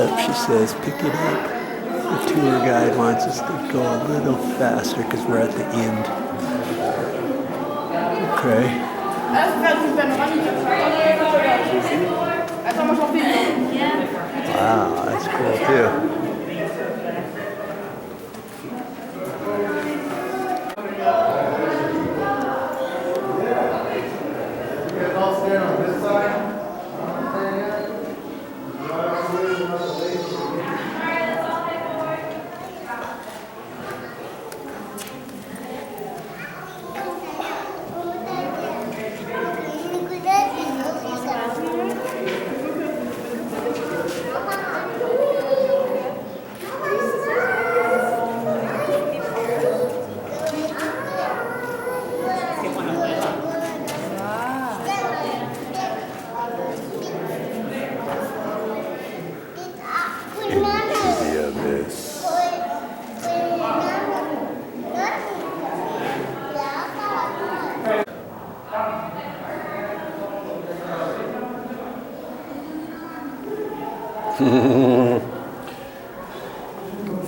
up, she says, pick it up. The tour guide wants us to go a little faster because we're at the end. Okay. Wow, that's cool too.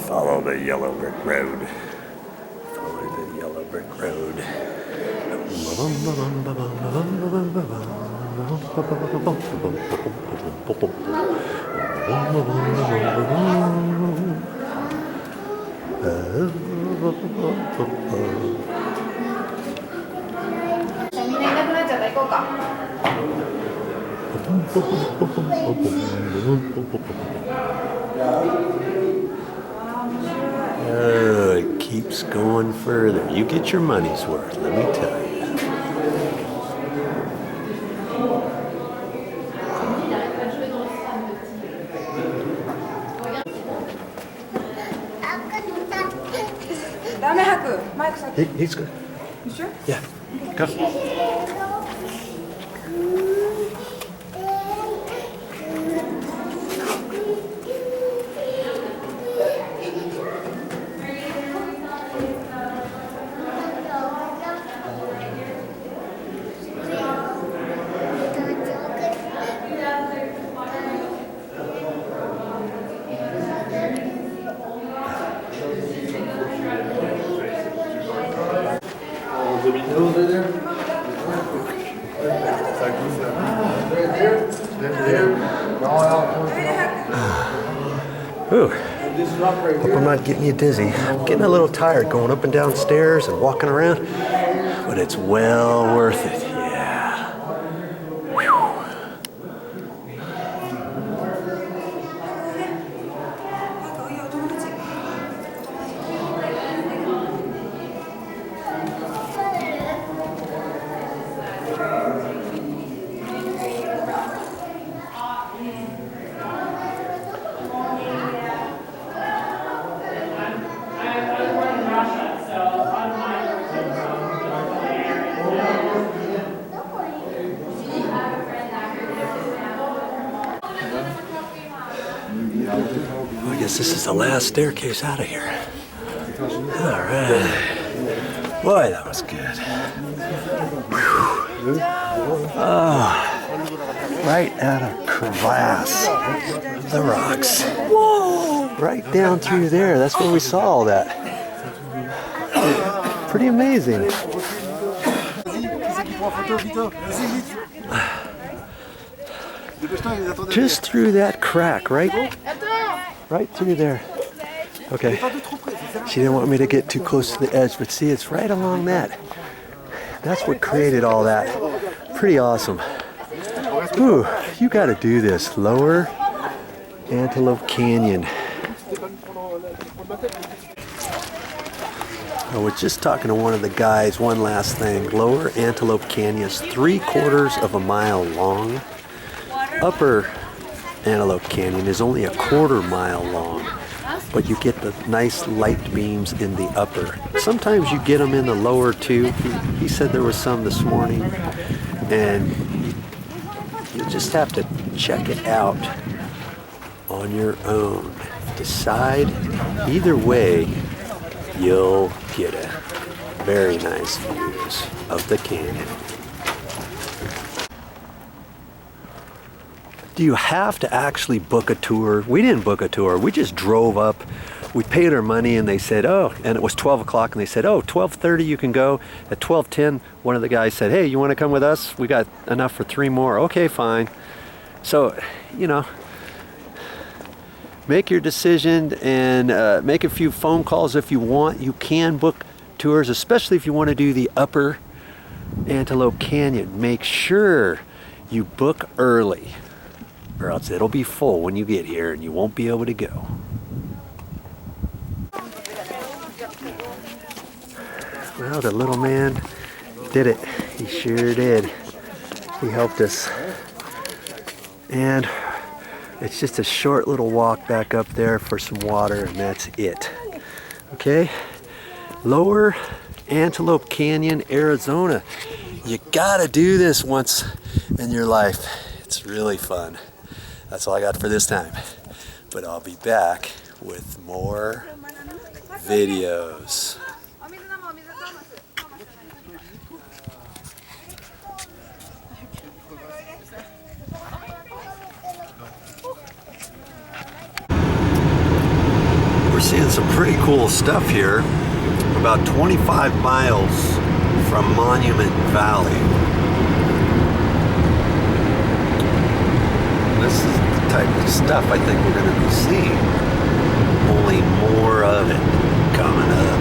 Follow the yellow brick road. Follow the yellow brick road. Oh, it keeps going further. You get your money's worth, let me tell you. He's good. You sure? Yeah. Go. Ooh, hope I'm not getting you dizzy. I'm getting a little tired going up and down stairs and walking around, but it's well worth it, yeah. Whew. I guess this is the last staircase out of here. All right. Boy, that was good. Whew. Oh, right out of crevasse. The rocks. Whoa! Right down through there. That's where we saw all that. Pretty amazing. Just through that crack, right through there. Okay. She didn't want me to get too close to the edge, but see, it's right along that. That's what created all that. Pretty awesome. Ooh, you got to do this. Lower Antelope Canyon. I was just talking to one of the guys, one last thing. Lower Antelope Canyon is 3/4 of a mile long. Upper Antelope Canyon is only a 1/4 mile long, but you get the nice light beams in the upper. Sometimes you get them in the lower too. He said there was some this morning, and you just have to check it out on your own. Decide. Either way, you'll get a very nice views of the canyon. Do you have to actually book a tour? We didn't book a tour. We just drove up. We paid our money and they said, oh, and it was 12 o'clock and they said, oh, 12:30 you can go. At 12:10, one of the guys said, hey, you want to come with us? We got enough for 3 more. Okay, fine. So, you know, make your decision and make a few phone calls if you want. You can book tours, especially if you want to do the Upper Antelope Canyon. Make sure you book early, or else it'll be full when you get here and you won't be able to go. Well, the little man did it. He sure did. He helped us. And it's just a short little walk back up there for some water, and that's it. Okay? Lower Antelope Canyon, Arizona. You gotta do this once in your life. It's really fun. That's all I got for this time. But I'll be back with more videos. We're seeing some pretty cool stuff here. About 25 miles from Monument Valley. This is the type of stuff I think we're going to be seeing. Only more of it coming up.